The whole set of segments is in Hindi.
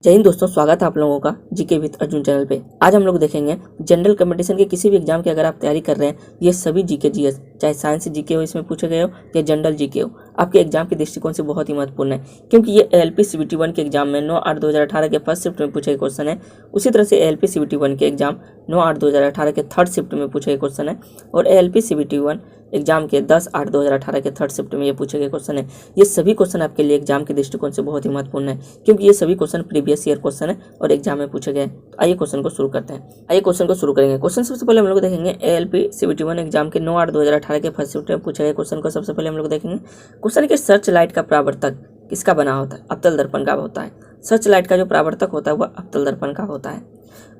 जय हिंद दोस्तों, स्वागत है आप लोगों का जीके विद अर्जुन चैनल पे। आज हम लोग देखेंगे जनरल कंपटीशन के किसी भी एग्जाम की अगर आप तैयारी कर रहे हैं, ये सभी जीके जीएस चाहे साइंस जीके हो इसमें पूछे गए हो या जनरल जीके हो, आपके एग्जाम के दृष्टिकोण से बहुत ही महत्वपूर्ण है। क्योंकि ये एएलपी सीबीटी 1 के एग्जाम में 9/8/2018 के फर्स्ट शिफ्ट में पूछे गए क्वेश्चन है। उसी तरह से एएलपी सीबीटी 1 के एग्जाम 9/8/2018 के थर्ड शिफ्ट में पूछे गए क्वेश्चन है और एएलपी सीबीटी 1 एग्जाम के 10/8/2018 के थर्ड शिफ्ट में ये पूछे गए क्वेश्चन है। ये सभी क्वेश्चन आपके लिए एग्जाम के दृष्टिकोण से बहुत ही महत्वपूर्ण है, क्योंकि ये सभी क्वेश्चन प्रीवियस ईयर क्वेश्चन है और एग्जाम में पूछे गए। तो आइए क्वेश्चन को शुरू करते हैं। आइए क्वेश्चन को शुरू करेंगे। क्वेश्चन सबसे पहले हम लोग देखेंगे एएलपी सीबीटी 1 एग्जाम के 9/8/2018 के फर्स्ट शिफ्ट में पूछे गए क्वेश्चन को सबसे पहले हम लोग देखेंगे। क्वेश्चन के सर्च लाइट का परावर्तक किसका बना होता है? अवतल दर्पण का होता है। सर्च लाइट का जो परावर्तक होता है वह अवतल दर्पण का होता है।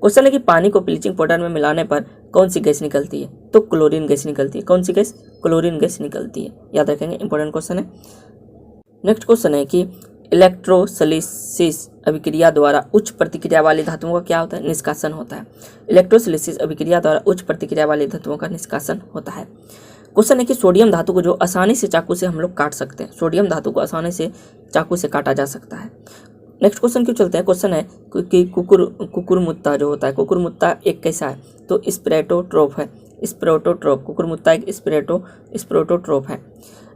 क्वेश्चन है कि पानी को ब्लीचिंग पाउडर में मिलाने पर कौन सी गैस निकलती है? तो क्लोरीन गैस निकलती है। कौन सी गैस? क्लोरीन गैस निकलती है। याद रखेंगे, इंपॉर्टेंट क्वेश्चन है। नेक्स्ट क्वेश्चन है कि इलेक्ट्रोलिसिस अभिक्रिया द्वारा उच्च प्रतिक्रिया वाली धातुओं का क्या होता है? निष्कासन होता है। इलेक्ट्रोलिसिस अभिक्रिया द्वारा उच्च प्रतिक्रिया वाली धातुओं का निष्कासन होता है। क्वेश्चन है कि सोडियम धातु को जो आसानी से चाकू से हम लोग काट सकते हैं, सोडियम धातु को आसानी से चाकू से काटा जा सकता है। नेक्स्ट क्वेश्चन क्यों चलते हैं। क्वेश्चन है कि कुकुरमुत्ता जो होता है, कुकुरमुत्ता एक कैसा है? तो स्प्रेटोट्रोप है। स्प्रेटोट्रोप, कुकुरमुत्ता एक स्प्रेटोट्रोप है।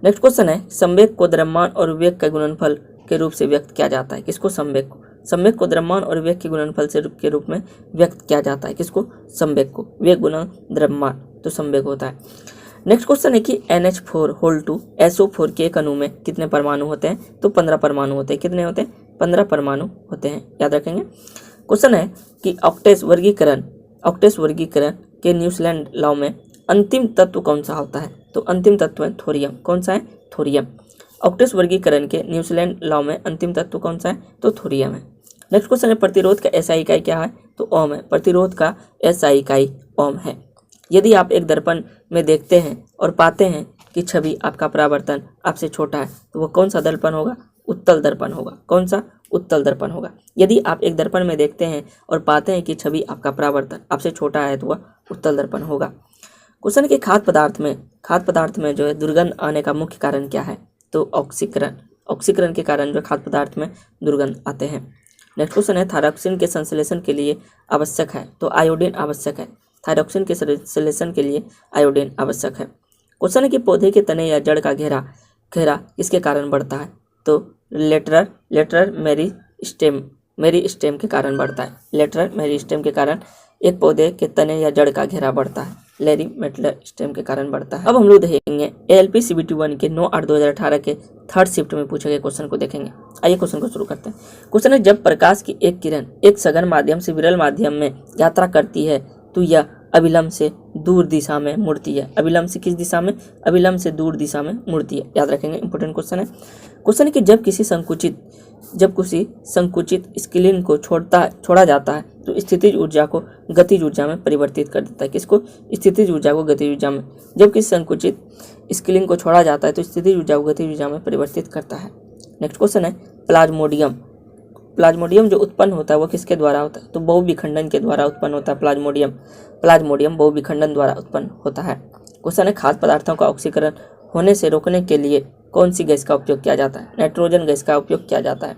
नेक्स्ट क्वेश्चन है संवेग को द्रव्यमान और वेग के गुणनफल के रूप से व्यक्त किया जाता है। किसको? संवेग को। संवेग को द्रव्यमान और वेग के गुणनफल से के रूप में व्यक्त किया जाता है। किसको? संवेग को। वेग गुना द्रव्यमान तो संवेग होता है। नेक्स्ट क्वेश्चन है कि NH4 SO4 के एक अणु में कितने परमाणु होते हैं? तो 15 परमाणु होते हैं। कितने होते हैं? 15 परमाणु होते हैं। याद रखेंगे। क्वेश्चन है कि ऑक्टेस वर्गीकरण के न्यूजीलैंड लॉ में अंतिम तत्व कौन सा होता है? तो अंतिम तत्व है थोरियम। कौन सा है? थोरियम। ऑक्टेस वर्गीकरण के न्यूजीलैंड लॉ में अंतिम तत्व कौन सा है? तो थोरियम है। नेक्स्ट क्वेश्चन है प्रतिरोध का SI इकाई क्या है? तो ओम है। प्रतिरोध का SI इकाई ओम है। यदि आप एक दर्पण में देखते हैं और पाते हैं कि छवि आपका परावर्तन आपसे छोटा है, तो वह कौन सा दर्पण होगा? उत्तल दर्पण होगा। कौन सा? उत्तल दर्पण होगा। यदि आप एक दर्पण में देखते हैं और पाते हैं कि छवि आपका परावर्तन आपसे छोटा है, तो वह उत्तल दर्पण होगा। क्वेश्चन के खाद्य पदार्थ में जो है दुर्गंध आने का मुख्य कारण क्या है? तो ऑक्सीकरण के कारण जो खाद्य पदार्थ में दुर्गंध आते हैं। नेक्स्ट क्वेश्चन है थायरॉक्सिन के संश्लेषण के लिए आवश्यक है? तो आयोडीन आवश्यक है। थायरॉक्सिन के संश्लेषण के लिए आयोडीन आवश्यक है। क्वेश्चन है कि पौधे के तने या जड़ का घेरा किसके कारण बढ़ता है? तो लेटरल मेरिस्टेम के कारण बढ़ता है। लेटरल मेरिस्टेम के कारण एक पौधे के तने या जड़ का घेरा बढ़ता है। मेरिस्टेम के कारण बढ़ता है। अब हम लोग देखेंगे एएलपी सीबीटी 1 के 9/8/2018 के थर्ड शिफ्ट में पूछे गए क्वेश्चन को देखेंगे। आइए क्वेश्चन को शुरू करते हैं। क्वेश्चन है जब प्रकाश की एक किरण एक सघन माध्यम से विरल माध्यम में यात्रा करती है तो यह अभिलंब से दूर दिशा में मुड़ती है। अभिलंब से किस दिशा में? अभिलंब से दूर दिशा में मुड़ती है। याद रखेंगे, इंपॉर्टेंट क्वेश्चन है। क्वेश्चन है कि जब किसी संकुचित स्केलिंग को छोड़ा जाता है तो स्थितिज ऊर्जा को गतिज ऊर्जा में परिवर्तित कर देता है। किसको? स्थितिज ऊर्जा को गतिज ऊर्जा में। जब किसी संकुचित स्केलिंग को छोड़ा जाता है तो स्थितिज ऊर्जा को गतिज ऊर्जा में परिवर्तित करता है। नेक्स्ट क्वेश्चन है प्लाज्मोडियम जो उत्पन्न होता है वो किसके द्वारा होता है? तो बहुविखंडन के द्वारा उत्पन्न होता है। प्लाज्मोडियम बहुविखंडन द्वारा उत्पन्न होता है। क्वेश्चन है खाद्य पदार्थों का ऑक्सीकरण होने से रोकने के लिए कौन सी गैस का उपयोग किया जाता है? नाइट्रोजन गैस का उपयोग किया जाता है।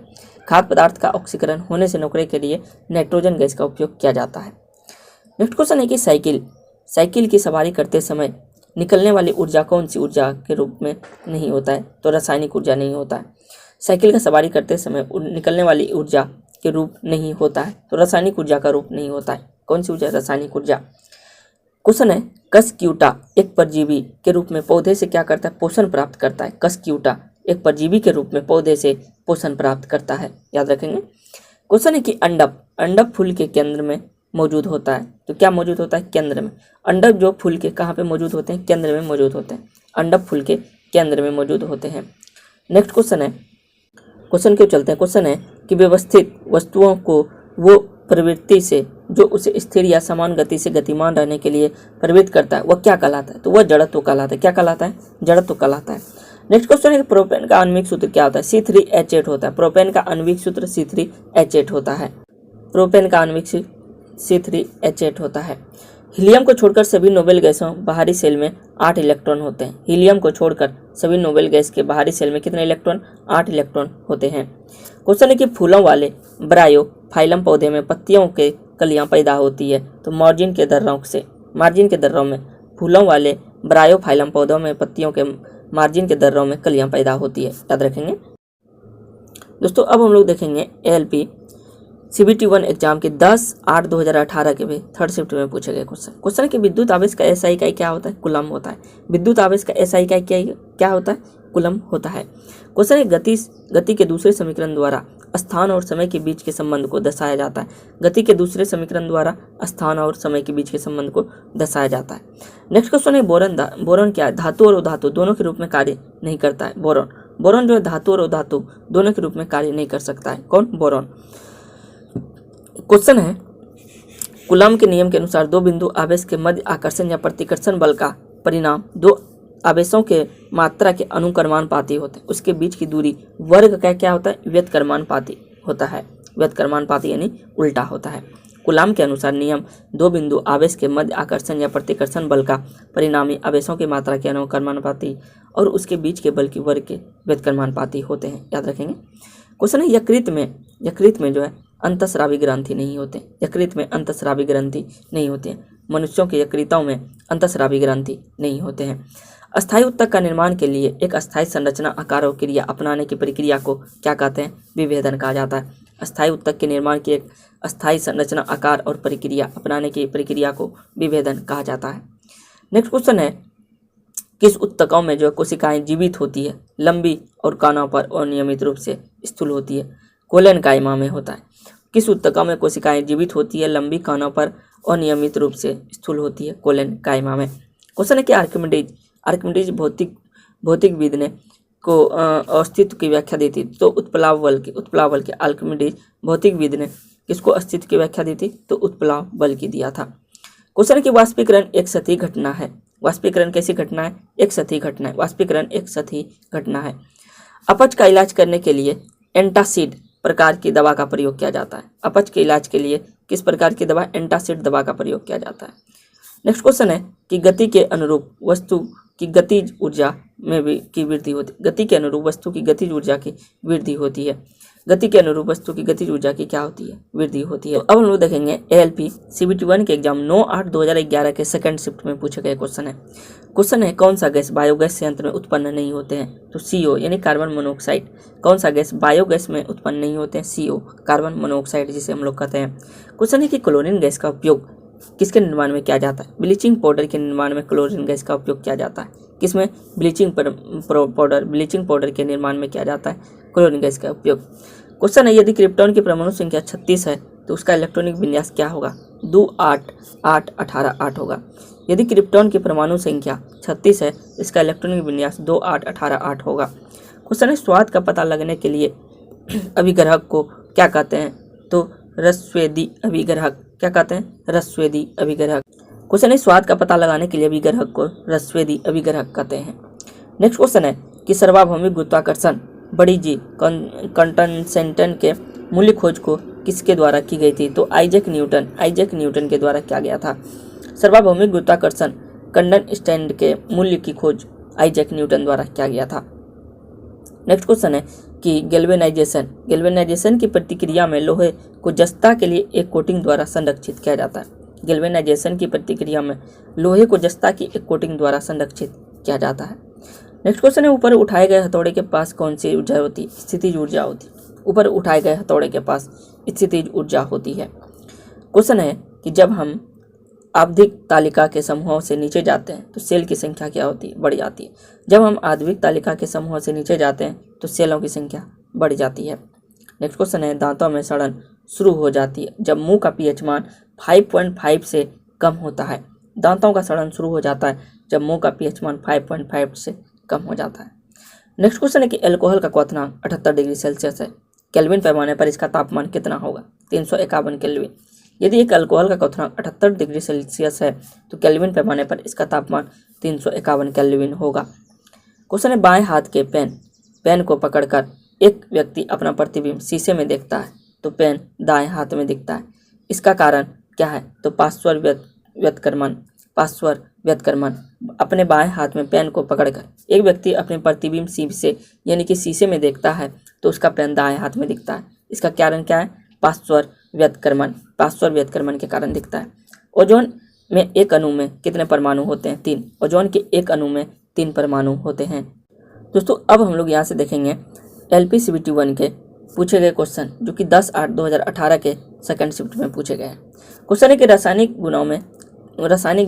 खाद्य पदार्थ का ऑक्सीकरण होने से रोकने के लिए नाइट्रोजन गैस का उपयोग किया जाता है। नेक्स्ट क्वेश्चन है कि साइकिल की सवारी करते समय निकलने वाली ऊर्जा कौन सी ऊर्जा के रूप में नहीं होता है? तो रासायनिक ऊर्जा नहीं होता है। साइकिल का सवारी करते समय निकलने वाली ऊर्जा के रूप नहीं होता है, तो रासायनिक ऊर्जा का रूप नहीं होता है। कौन सी ऊर्जा? रासायनिक ऊर्जा। क्वेश्चन है कसक्यूटा एक परजीवी के रूप में पौधे से क्या करता है? पोषण प्राप्त करता है। कसक्यूटा एक परजीवी के रूप में पौधे से पोषण प्राप्त करता है। याद रखेंगे। क्वेश्चन है कि अंडप फूल के केंद्र में मौजूद होता है। तो क्या मौजूद होता है? केंद्र में। अंडप जो फूल के कहाँ पे मौजूद होते हैं? केंद्र में मौजूद होते हैं। अंडप फूल के केंद्र में मौजूद होते हैं। नेक्स्ट क्वेश्चन है, क्वेश्चन क्यों चलते हैं। क्वेश्चन है कि व्यवस्थित वस्तुओं को वो प्रवृत्ति से जो उसे स्थिर या समान गति से गतिमान रहने के लिए प्रवृत्त करता है वह क्या कहलाता है? तो वह जड़त्व कहलाता है। क्या कहलाता है? जड़त्व कहलाता है। नेक्स्ट क्वेश्चन है कि प्रोपेन का आणविक सूत्र क्या होता है? C3H8 होता है। प्रोपेन का आणविक सूत्र C3H8 होता है। प्रोपेन का आणविक C3H8 होता है। हीलियम को छोड़कर सभी नोबेल गैसों बाहरी सेल में 8 इलेक्ट्रॉन होते हैं। हीलियम को छोड़कर सभी नोबेल गैस के बाहरी सेल में कितने इलेक्ट्रॉन? 8 इलेक्ट्रॉन होते हैं। क्वेश्चन है कि फूलों वाले ब्रायो फाइलम पौधे में पत्तियों के कलियां पैदा होती है, तो मार्जिन के दर्रों में फूलों वाले ब्रायोफाइलम पौधों में पत्तियों के मार्जिन के दर्रों में कलियां पैदा होती है। याद रखेंगे दोस्तों। अब हम लोग देखेंगे ALP CBT 1 एग्जाम के 10/8/2018 के भी थर्ड शिफ्ट में पूछे गए क्वेश्चन है कि विद्युत आवेश का SI इकाई क्या होता है? कूलम होता है। विद्युत आवेश का SI इकाई क्या होता है? कूलम होता है। क्वेश्चन है गति के दूसरे समीकरण द्वारा स्थान और समय के बीच के संबंध को दर्शाया जाता है। गति के दूसरे समीकरण द्वारा स्थान और समय के बीच के संबंध को दर्शाया जाता है। नेक्स्ट क्वेश्चन है बोरॉन क्या है? धातु और अधातु दोनों के रूप में कार्य नहीं करता है। बोरॉन जो है धातु और अधातु दोनों के रूप में कार्य नहीं कर सकता है। कौन? बोरॉन। क्वेश्चन है कूलम के नियम के अनुसार दो बिंदु आवेश के मध्य आकर्षण या प्रतिकर्षण बल का परिणाम दो आवेशों के मात्रा के अनुक्रमानुपाती होते हैं। उसके बीच की दूरी वर्ग का क्या होता है? व्युत्क्रमानुपाती होता है। व्युत्क्रमानुपाती यानी उल्टा होता है। कूलम के अनुसार नियम दो बिंदु आवेश के मध्य आकर्षण या प्रतिकर्षण बल का परिणामी आवेशों की मात्रा के अनुक्रमानुपाती और उसके बीच के बल की वर्ग के व्युत्क्रमानुपाती होते हैं। याद रखेंगे। क्वेश्चन है यकृत में जो है अंतःस्रावी ग्रंथि नहीं होते। यकृत में अंतःस्रावी ग्रंथि नहीं होते हैं। मनुष्यों के यकृतों में अंतःस्रावी ग्रंथि नहीं होते हैं। अस्थायी उत्तक का निर्माण के लिए एक अस्थायी संरचना आकार और क्रिया अपनाने की प्रक्रिया को क्या कहते हैं? विभेदन कहा जाता है। अस्थायी उत्तक के निर्माण की एक अस्थायी संरचना आकार और प्रक्रिया अपनाने की प्रक्रिया को विभेदन कहा जाता है। नेक्स्ट क्वेश्चन है किस उत्तकों में जो कोशिकाएं जीवित होती है, लंबी और कानों पर अनियमित रूप से स्थूल होती है? कोलन कायमा में होता है। किस उत्तकों में कोशिकाएं जीवित होती है, लंबी, कानों पर अनियमित रूप से स्थूल होती है? कोलन कायमा में। क्वेश्चन है कि आर्किमिडीज भौतिकविद ने को अस्तित्व की व्याख्या दी थी, तो उत्प्लाव बल के आर्किमिडीज भौतिकविद ने किसको अस्तित्व की व्याख्या दी थी? तो उत्प्लाव बल की दिया था। क्वेश्चन है कि वाष्पीकरण एक सतही घटना है। वाष्पीकरण कैसी घटना है? एक सतही घटना है। वाष्पीकरण एक सतही घटना है। अपच का इलाज करने के लिए एंटासिड प्रकार की दवा का प्रयोग किया जाता है। अपच के इलाज के लिए किस प्रकार की दवा? एंटासिड दवा का प्रयोग किया जाता है। नेक्स्ट क्वेश्चन है कि गति के अनुरूप वस्तु की गतिज ऊर्जा में भी की वृद्धि होती है। गति के अनुरूप वस्तु की गतिज ऊर्जा की वृद्धि होती है। गति के अनुरूप वस्तु की गतिज ऊर्जा की क्या होती है? वृद्धि होती है। तो अब हम लोग देखेंगे ALP CBT 1 के एग्जाम 9/8/2011 के सेकंड शिफ्ट में पूछे गए क्वेश्चन है कौन सा गैस बायोगैस संयंत्र में उत्पन्न नहीं होते हैं? तो CO यानी कार्बन मोनोऑक्साइड। कौन सा गैस बायोगैस में उत्पन्न नहीं होते हैं? CO कार्बन मोनोऑक्साइड जिसे हम लोग कहते हैं। क्वेश्चन है कि क्लोरीन गैस का उपयोग किसके निर्माण में किया जाता है? ब्लीचिंग पाउडर के निर्माण में क्लोरीन गैस का उपयोग किया जाता है। किसमें? ब्लीचिंग पाउडर के निर्माण में किया जाता है क्लोरीन गैस का उपयोग। क्वेश्चन है यदि क्रिप्टॉन की परमाणु संख्या 36 है तो उसका इलेक्ट्रॉनिक विन्यास क्या होगा? 2 8 8 18 8 होगा। यदि क्रिप्टॉन की परमाणु संख्या 36 है इसका इलेक्ट्रॉनिक विन्यास 2 8 18 8 होगा। क्वेश्चन है स्वाद का पता लगने के लिए अभिग्राहक को क्या कहते हैं? तो रसस्वेदी अभिग्राहक। क्या कहते हैं? रसस्वेदी अभिग्राहक। क्वेश्चन है स्वाद का पता लगाने के लिए अभिग्राहक को रसस्वेदी अभिग्राहक कहते हैं। नेक्स्ट क्वेश्चन है कि सर्वभौमिक गुरुत्वाकर्षण बड़ी जी कंटनसेंटन के मूल्य खोज को किसके द्वारा की गई थी? तो आइजैक न्यूटन के द्वारा किया गया था। सर्वभौमिक गुरुत्वाकर्षण कंटनस्टेंट के मूल्य की खोज आइजैक न्यूटन द्वारा किया गया था। नेक्स्ट क्वेश्चन है कि गैल्वेनाइजेशन की प्रतिक्रिया में लोहे को जस्ता के लिए एक कोटिंग द्वारा संरक्षित किया जाता है। गैल्वेनाइजेशन की प्रतिक्रिया में लोहे को जस्ता की एक कोटिंग द्वारा संरक्षित किया जाता है। नेक्स्ट क्वेश्चन है ऊपर उठाए गए हथौड़े के पास कौन सी ऊर्जा होती है? स्थितिज ऊर्जा होती है। ऊपर उठाए गए हथौड़े के पास स्थितिज ऊर्जा होती है। क्वेश्चन है कि जब हम आवधिक तालिका के समूहों से नीचे जाते हैं तो सेल की संख्या क्या होती है? बढ़ जाती है। जब हम आवधिक तालिका के समूहों से नीचे जाते हैं तो सेलों की संख्या बढ़ जाती है। नेक्स्ट क्वेश्चन है दांतों में सड़न शुरू हो जाती है जब मुंह का pH मान 5.5 से कम होता है। दांतों का सड़न शुरू हो जाता है जब मुंह का pH मान 5.5 से कम हो जाता है। नेक्स्ट क्वेश्चन है कि अल्कोहल का क्वथनांक 78 डिग्री सेल्सियस है। केल्विन पैमाने पर इसका तापमान कितना होगा? 351 केल्विन। यदि एक अल्कोहल का क्वथनांक 78 डिग्री सेल्सियस है तो केल्विन पैमाने पर इसका तापमान 351 केल्विन होगा। क्वेश्चन है बाएं हाथ के पेन को पकड़कर एक व्यक्ति अपना प्रतिबिंब शीशे में देखता है तो पेन दाएं हाथ में दिखता है। इसका कारण क्या है? तो पार्श्व व्युत्क्रमण। अपने बाएं हाथ में पेन को पकड़कर एक व्यक्ति अपने प्रतिबिंब शीशे यानी कि शीशे में देखता है तो उसका पेन दाएं हाथ में दिखता है। इसका कारण क्या है? पार्श्व व्युत्क्रमण के कारण दिखता है। ओजोन में एक अणु में कितने परमाणु होते हैं? 3। ओजोन के एक अणु में 3 परमाणु होते हैं। दोस्तों अब हम लोग यहाँ से देखेंगे LPCVT 1 के पूछे गए क्वेश्चन, जो कि 10/8/2018 के सेकंड शिफ्ट में पूछे गए हैं। क्वेश्चन है कि रासायनिक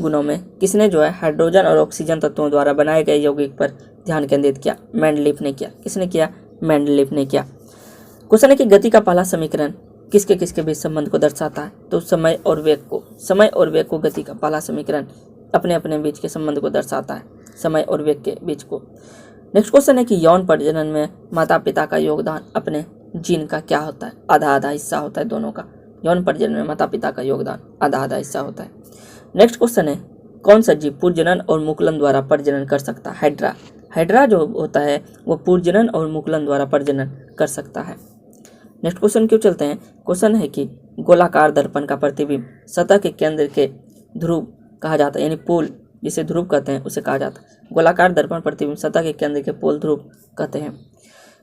गुणों में किसने जो है हाइड्रोजन और ऑक्सीजन तत्वों द्वारा बनाए गए यौगिक पर ध्यान केंद्रित किया? मेंडलीफ ने किया। किसने किया? मेंडलीफ ने किया। क्वेश्चन है कि गति का पहला समीकरण किसके किसके बीच संबंध को दर्शाता है? तो समय और वेग को गति का पहला समीकरण अपने अपने बीच के संबंध को दर्शाता है, समय और वेग के बीच को। नेक्स्ट क्वेश्चन है कि यौन प्रजनन में माता पिता का योगदान अपने जीन का क्या होता है? आधा आधा हिस्सा होता है दोनों का। यौन प्रजनन में माता पिता का योगदान आधा आधा हिस्सा होता है। नेक्स्ट क्वेश्चन है कौन सा जीव पूर्वजनन और मुकुलन द्वारा प्रजनन कर सकता है? हाइड्रा जो होता है वो पूर्वजनन और मुकुलन द्वारा प्रजनन कर सकता है। नेक्स्ट क्वेश्चन क्यों चलते हैं। क्वेश्चन है कि गोलाकार दर्पण का प्रतिबिंब सतह के केंद्र के ध्रुव कहा जाता है, यानी पोल जिसे ध्रुव कहते हैं उसे कहा जाता है। गोलाकार दर्पण प्रतिबिंब सतह के केंद्र के पोल ध्रुव कहते हैं।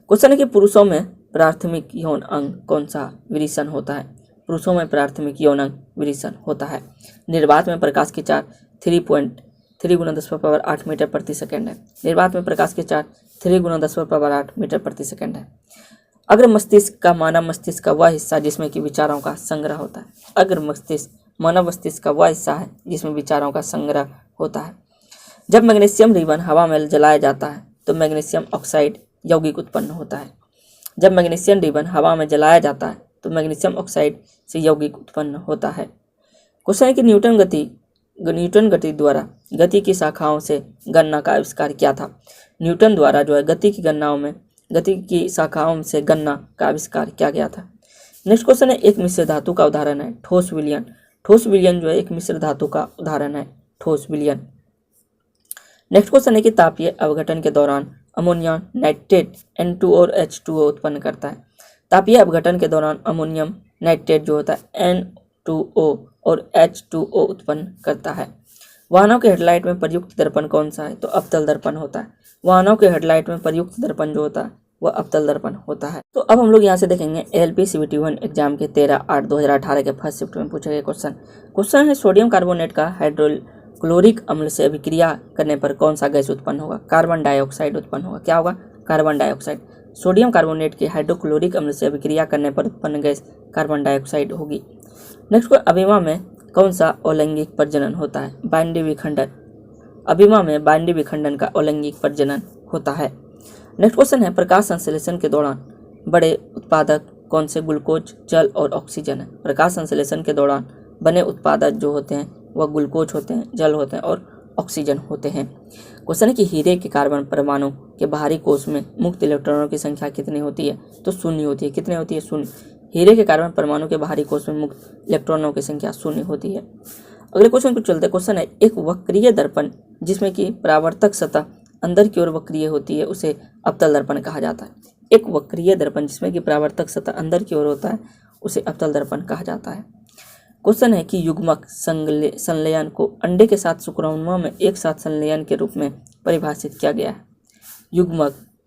क्वेश्चन है कि पुरुषों में प्राथमिक यौन अंग कौन सा विरिसन होता है? पुरुषों में प्राथमिक यौन अंग विरिसन होता है। निर्वात में प्रकाश की चाल 3.3 × 10⁸ मीटर प्रति सेकंड है। निर्वात में प्रकाश की चाल 3 × 10⁸ मीटर प्रति सेकंड है। अग्र मस्तिष्क का मानव मस्तिष्क का वह हिस्सा जिसमें कि विचारों का संग्रह होता है। अग्र मस्तिष्क मानव मस्तिष्क का वह हिस्सा है जिसमें विचारों का संग्रह होता है। जब मैग्नीशियम रिबन हवा में जलाया जाता है तो मैग्नीशियम ऑक्साइड यौगिक उत्पन्न होता है। जब मैग्नीशियम रिबन हवा में जलाया जाता है तो मैग्नीशियम ऑक्साइड से यौगिक उत्पन्न होता है। क्वेश्चन है कि न्यूटन गति द्वारा गति की शाखाओं से गणना का आविष्कार किया था? न्यूटन द्वारा जो है गति की शाखाओं से गणना का आविष्कार किया गया था। नेक्स्ट क्वेश्चन है एक मिश्र धातु का उदाहरण है ठोस विलयन। ठोस विलयन जो है एक मिश्र धातु का उदाहरण है, ठोस विलयन। नेक्स्ट क्वेश्चन है कि तापीय अपघटन के दौरान अमोनियम नाइट्रेट N2 और H2O उत्पन्न करता है। तापीय अपघटन के दौरान अमोनियम नाइट्रेट जो होता है N2O और H2O उत्पन्न करता है। वाहनों के हेडलाइट में प्रयुक्त दर्पण कौन सा है? तो अवतल दर्पण होता है। वाहनों के हेडलाइट में प्रयुक्त दर्पण जो होता है वह अवतल दर्पण होता है। तो अब हम लोग यहाँ से देखेंगे LPCVT 1 एग्जाम के 13/8/2018 के फर्स्ट शिफ्ट में पूछे गए क्वेश्चन है सोडियम कार्बोनेट का हाइड्रोक्लोरिक अम्ल से अभिक्रिया करने पर कौन सा गैस उत्पन्न होगा? कार्बन डाइऑक्साइड उत्पन्न होगा। क्या होगा? Carbon dioxide. सोडियम कार्बोनेट के हाइड्रोक्लोरिक अम्ल से अभिक्रिया करने पर उत्पन्न गैस कार्बन डाइऑक्साइड होगी। नेक्स्ट अभिमा में कौन सा अलैंगिक प्रजनन होता है? बाइनरी विखंडन। अभिमा में बाइनरी विखंडन का अलैंगिक प्रजनन होता है। नेक्स्ट क्वेश्चन है प्रकाश संश्लेषण के दौरान बड़े उत्पादक कौन से? ग्लूकोज, जल और ऑक्सीजन है। प्रकाश संश्लेषण के दौरान बने उत्पादक जो होते हैं वह ग्लूकोज होते हैं, जल होते हैं और ऑक्सीजन होते हैं। क्वेश्चन है कि हीरे के कार्बन परमाणु के बाहरी कोश में मुक्त इलेक्ट्रॉनों की संख्या कितनी होती है? तो 0 होती है। कितनी होती है? 0। हीरे के कार्बन परमाणु के बाहरी कोश में मुक्त इलेक्ट्रॉनों की संख्या 0 होती है। अगले क्वेश्चन को चलते। क्वेश्चन है एक वक्रीय दर्पण जिसमें कि परावर्तक सतह अंदर की ओर वक्रीय होती है उसे अवतल दर्पण कहा जाता है। एक वक्रीय दर्पण जिसमें कि परावर्तक सतह अंदर की ओर होता है उसे अवतल दर्पण कहा जाता है। क्वेश्चन है कि युग्मक संलयन को अंडे के साथ शुक्राणुओं में एक साथ संलयन के रूप में परिभाषित किया गया है।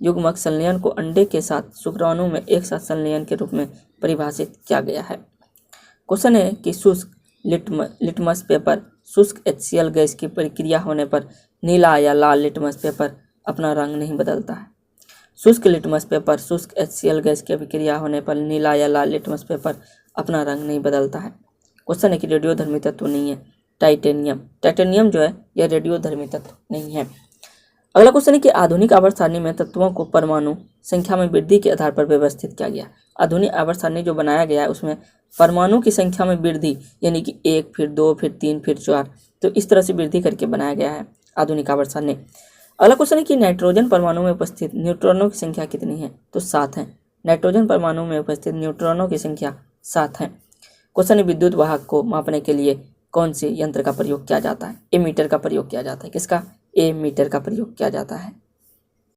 युग्मक संलयन को अंडे के साथ शुक्राणु में एक साथ संलयन के रूप में परिभाषित किया गया है। क्वेश्चन है कि शुष्क लिटमस पेपर शुष्क HCl गैस की प्रक्रिया होने पर नीला या लाल लिटमस पेपर अपना रंग नहीं बदलता है। शुष्क लिटमस पेपर शुष्क HCl गैस की अभिक्रिया होने पर नीला या लाल लिटमस पेपर अपना रंग नहीं बदलता है। क्वेश्चन है कि रेडियोधर्मी तत्व नहीं है टाइटेनियम जो है यह रेडियोधर्मी तत्व नहीं है। अगला क्वेश्चन है कि आधुनिक आवर्त सारणी में तत्वों को परमाणु संख्या में वृद्धि के आधार पर व्यवस्थित किया गया। आधुनिक आवर्त सारणी जो बनाया गया है उसमें परमाणु की संख्या में वृद्धि यानी कि 1 फिर 2 फिर 3 फिर 4 तो इस तरह से वृद्धि करके बनाया गया है आधुनिक आवर्त सारणी। अगला क्वेश्चन है कि नाइट्रोजन परमाणु में उपस्थित न्यूट्रॉनों की संख्या कितनी है? तो 7 है। नाइट्रोजन परमाणु में उपस्थित न्यूट्रॉनों की संख्या 7 है। क्वेश्चन है विद्युत वाहक को मापने के लिए कौन से यंत्र का प्रयोग किया जाता है? एमीटर का प्रयोग किया जाता है। किसका? एमीटर का प्रयोग किया जाता है।